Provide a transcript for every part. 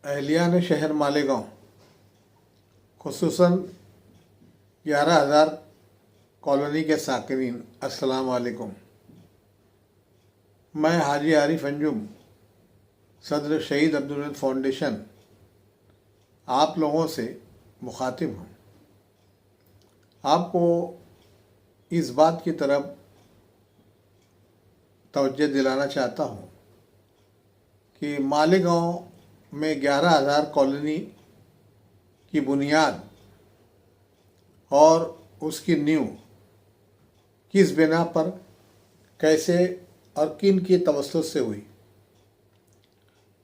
अहलियान शहर मालेगांव खुसूसन 11,000 कॉलोनी के साकिनीन अस्सलाम वालेकुम। मैं हाजी आरिफ अंजुम सदर शहीद अब्दुल फाउंडेशन आप लोगों से मुखातिब हूँ। आपको इस बात की तरफ तवज्जो दिलाना चाहता हूँ कि मालेगांव में 11,000 कॉलोनी की बुनियाद और उसकी नींव किस बिना पर, कैसे और किन की तवस्सुत से हुई।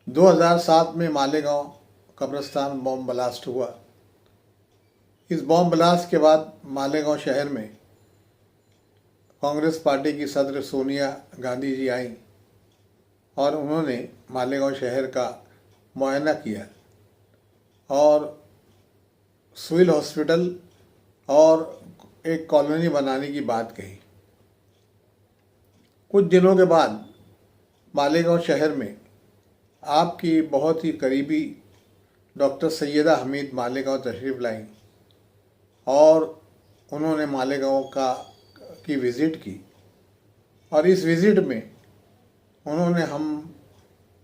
2007 में मालेगांव कब्रिस्तान बॉम्ब ब्लास्ट हुआ। इस बॉम्ब ब्लास्ट के बाद मालेगांव शहर में कांग्रेस पार्टी की सदर सोनिया गांधी जी आई और उन्होंने मालेगांव शहर का मुआयना किया और सिविल हॉस्पिटल और एक कॉलोनी बनाने की बात कही। कुछ दिनों के बाद मालेगांव शहर में आपकी बहुत ही करीबी डॉक्टर सैयदा हमीद मालेगांव तशरीफ़ लाई और उन्होंने मालेगांव की विज़िट की और इस विज़िट में उन्होंने हम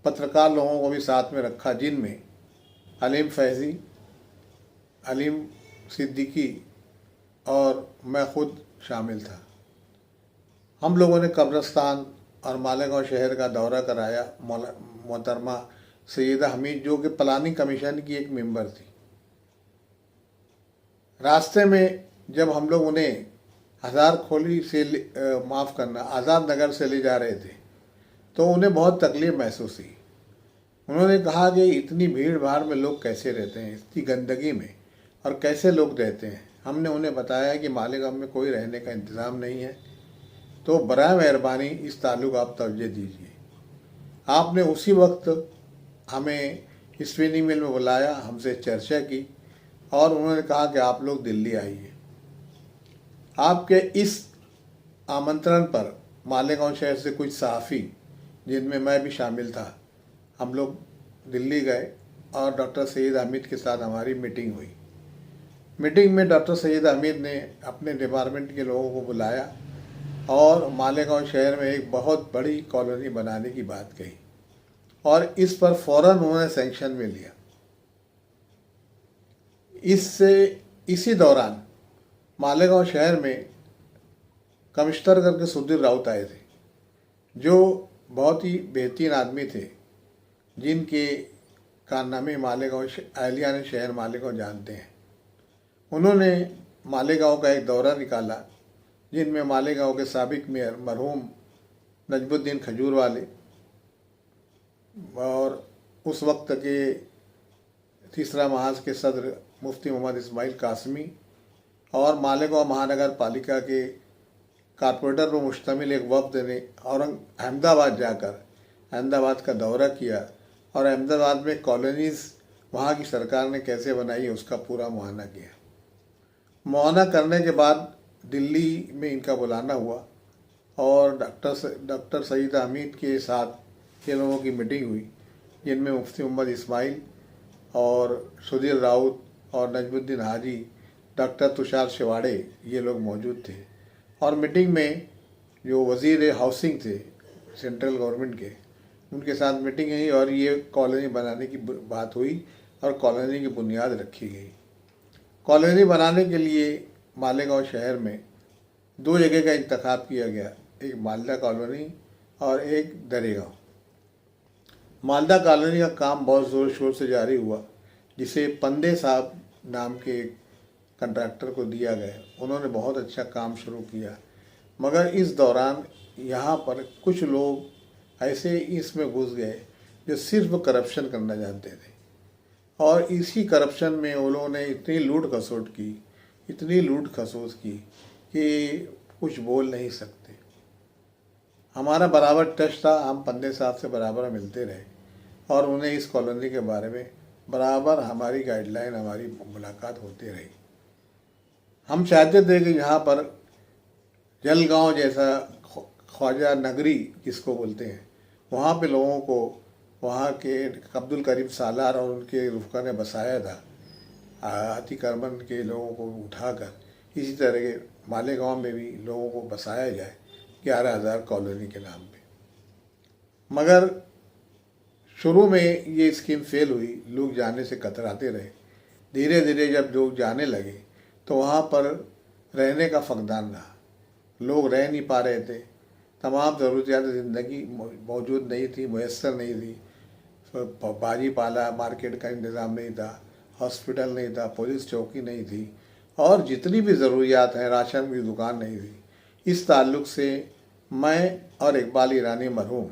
पत्रकार लोगों को भी साथ में रखा, जिनमें अलीम फैज़ी, अलीम सिद्दीकी और मैं ख़ुद शामिल था। हम लोगों ने कब्रिस्तान और मालेगांव शहर का दौरा कराया। मोहतरमा सैयदा हमीद जो कि प्लानिंग कमीशन की एक मेंबर थी। रास्ते में जब हम लोग उन्हें आज़ाद नगर से ले जा रहे थे तो उन्हें बहुत तकलीफ़ महसूस हुई। उन्होंने कहा कि इतनी भीड़ भाड़ में लोग कैसे रहते हैं, इतनी गंदगी में, और कैसे लोग रहते हैं। हमने उन्हें बताया कि मालेगांव में कोई रहने का इंतज़ाम नहीं है, तो बराए मेहरबानी इस ताल्लुक़ आप तवज्जो दीजिए। आपने उसी वक्त हमें स्पिनिंग मिल में बुलाया, हमसे चर्चा की और उन्होंने कहा कि आप लोग दिल्ली आइए। आपके इस आमंत्रण पर मालेगांव शहर से कुछ सहाफ़ी, जिनमें मैं भी शामिल था, हम लोग दिल्ली गए और डॉक्टर सैयद हमीद के साथ हमारी मीटिंग हुई। मीटिंग में डॉक्टर सैयद हमीद ने अपने डिपार्टमेंट के लोगों को बुलाया और मालेगांव शहर में एक बहुत बड़ी कॉलोनी बनाने की बात कही और इस पर फ़ौरन उन्होंने सैंक्शन में लिया। इसी दौरान मालेगांव शहर में कमिश्नर करके सुधीर राउत आए थे, जो बहुत ही बेहतरीन आदमी थे, जिनके कारनामे मालेगांव अहलियान शहर मालेगांव जानते हैं। उन्होंने मालेगांव का एक दौरा निकाला, जिनमें मालेगांव के साबिक मेयर मरहूम नजमुद्दीन खजूरवाले और उस वक्त के तीसरा महाज के सदर मुफ्ती मोहम्मद इस्माइल कासमी और मालेगांव महानगर पालिका के कारपोरेटर पर मुश्तमिल एक वफ्द ने अहमदाबाद जाकर अहमदाबाद का दौरा किया और अहमदाबाद में कॉलोनीज़ वहाँ की सरकार ने कैसे बनाई है उसका पूरा मुआयना किया। मुआयना करने के बाद दिल्ली में इनका बुलाना हुआ और डॉक्टर सईद हमीद के साथ ये लोगों की मीटिंग हुई, जिनमें मुफ्ती मोहम्मद इस्माइल और सुधीर राउत और नजमुद्दीन हाजी, डॉक्टर तुषार शिवाड़े, ये लोग मौजूद थे। और मीटिंग में जो वज़ीर हाउसिंग थे सेंट्रल गवर्नमेंट के, उनके साथ मीटिंग हुई और ये कॉलोनी बनाने की बात हुई और कॉलोनी की बुनियाद रखी गई। कॉलोनी बनाने के लिए मालेगांव शहर में 2 जगह का इंतखाब किया गया, एक मालदा कॉलोनी और एक दरेगांव। मालदा कॉलोनी का काम बहुत ज़ोर शोर से जारी हुआ, जिसे पंदे साहब नाम के कंट्रैक्टर को दिया गया। उन्होंने बहुत अच्छा काम शुरू किया, मगर इस दौरान यहाँ पर कुछ लोग ऐसे इसमें घुस गए जो सिर्फ करप्शन करना जानते थे और इसी करप्शन में वो लोगों ने इतनी लूट खसोट की कि कुछ बोल नहीं सकते। हमारा बराबर टच था, हम पंदे साहब से बराबर मिलते रहे और उन्हें इस कॉलोनी के बारे में बराबर हमारी गाइडलाइन, हमारी मुलाकात होती रही। हम चाहते थे कि यहाँ पर जलगांव जैसा ख्वाजा नगरी जिसको बोलते हैं, वहाँ पे लोगों को वहाँ के अब्दुल करीम सालार और उनके रुफ़का ने बसाया था, अतिक्रमण के लोगों को उठाकर। इसी तरह के मालेगांव में भी लोगों को बसाया जाए 11,000 कॉलोनी के नाम पे। मगर शुरू में ये स्कीम फेल हुई, लोग जाने से कतराते रहे। धीरे धीरे जब लोग जाने लगे तो वहाँ पर रहने का फकदान रहा, लोग रह नहीं पा रहे थे। तमाम ज़रूरियात ज़िंदगी मौजूद नहीं थी, मैसर नहीं थी। बाजी पाला मार्केट का इंतज़ाम नहीं था, हॉस्पिटल नहीं था, पुलिस चौकी नहीं थी, और जितनी भी ज़रूरियात हैं, राशन की दुकान नहीं थी। इस ताल्लुक़ से मैं और इकबाल ईरानी मरहूम,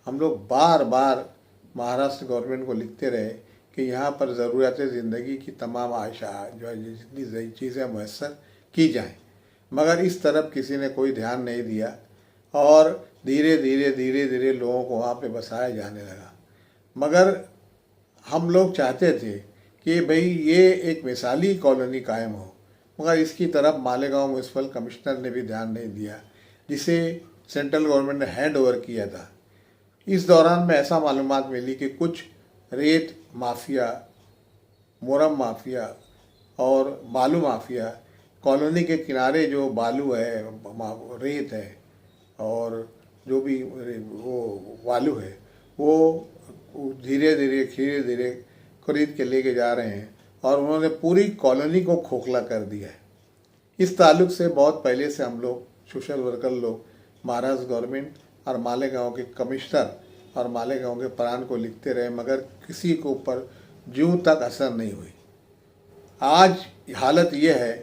हम लोग बार बार महाराष्ट्र गवर्नमेंट को लिखते रहे कि यहाँ पर ज़रूरत ज़िंदगी की तमाम आयशा जो है जितनी चीज़ें मैसर की जाएं। मगर इस तरफ किसी ने कोई ध्यान नहीं दिया और धीरे धीरे लोगों को वहाँ पे बसाया जाने लगा। मगर हम लोग चाहते थे कि भाई ये एक मिसाली कॉलोनी कायम हो, मगर इसकी तरफ मालेगांव म्यूनसिपल कमिश्नर ने भी ध्यान नहीं दिया, जिसे सेंट्रल गवर्नमेंट ने हैंड ओवर किया था। इस दौरान में ऐसा मालूमात मिली कि कुछ रेत माफिया, मोरम माफिया और बालू माफिया कॉलोनी के किनारे जो बालू है, रेत है और जो भी वो बालू है, वो धीरे धीरे खरीद के लेके जा रहे हैं और उन्होंने पूरी कॉलोनी को खोखला कर दिया है। इस ताल्लुक से बहुत पहले से हम लोग सोशल वर्कर लोग महाराष्ट्र गवर्नमेंट और मालेगांव के कमिश्नर और मालेगांव के प्रधान को लिखते रहे, मगर किसी के ऊपर जूं तक असर नहीं हुई। आज हालत ये है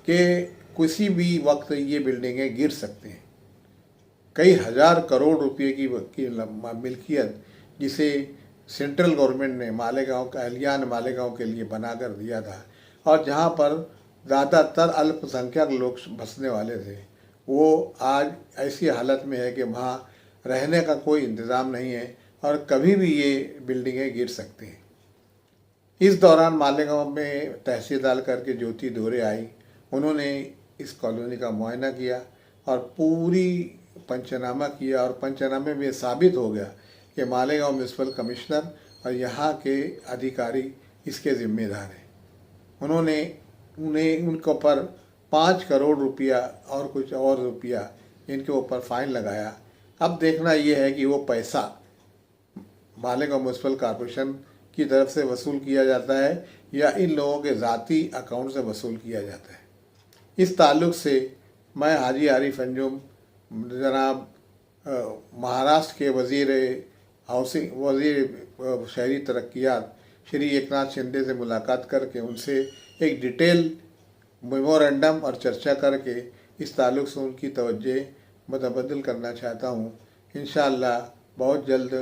कि किसी भी वक्त ये बिल्डिंगें गिर सकती हैं। कई हज़ार करोड़ रुपए की मिल्कियत जिसे सेंट्रल गवर्नमेंट ने मालेगांव का अहलियान मालेगांव के लिए बना कर दिया था, और जहाँ पर ज़्यादातर अल्पसंख्यक लोग बसने वाले थे, वो आज ऐसी हालत में है कि वहाँ रहने का कोई इंतज़ाम नहीं है और कभी भी ये बिल्डिंगें गिर सकती हैं। इस दौरान मालेगांव में तहसीलदार करके ज्योति दोरे आई, उन्होंने इस कॉलोनी का मुआयना किया और पूरी पंचनामा किया, और पंचनामे में साबित हो गया कि मालेगांव म्यूनसिपल कमिश्नर और यहाँ के अधिकारी इसके ज़िम्मेदार हैं। उन्हें उनके ऊपर 5 करोड़ रुपया और कुछ और रुपया इनके ऊपर फ़ाइन लगाया। अब देखना ये है कि वो पैसा मालेगांव म्यूनसिपल कॉरपोरेशन की तरफ से वसूल किया जाता है या इन लोगों के ज़ाती अकाउंट से वसूल किया जाता है। इस ताल्लुक़ से मैं हाजी आरिफ अंजुम जनाब महाराष्ट्र के वज़ीर शहरी तरक्कियात श्री एकनाथ शिंदे से मुलाकात करके उनसे एक डिटेल मेमोरेंडम और चर्चा करके इस ताल्लुक़ से उनकी तवज्जो मुतबद्दिल करना चाहता हूँ। इंशाअल्लाह बहुत जल्द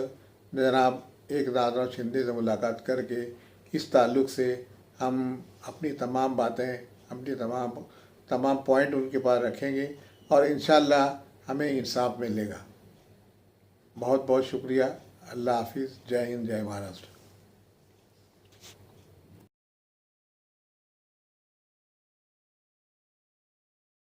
जनाब एकनाथ शिंदे से मुलाकात करके इस ताल्लुक़ से हम अपनी तमाम बातें, अपनी तमाम पॉइंट उनके पास रखेंगे और इंशाअल्लाह हमें इंसाफ मिलेगा। बहुत बहुत शुक्रिया। अल्लाह हाफिज़। जय हिंद, जय महाराष्ट्र।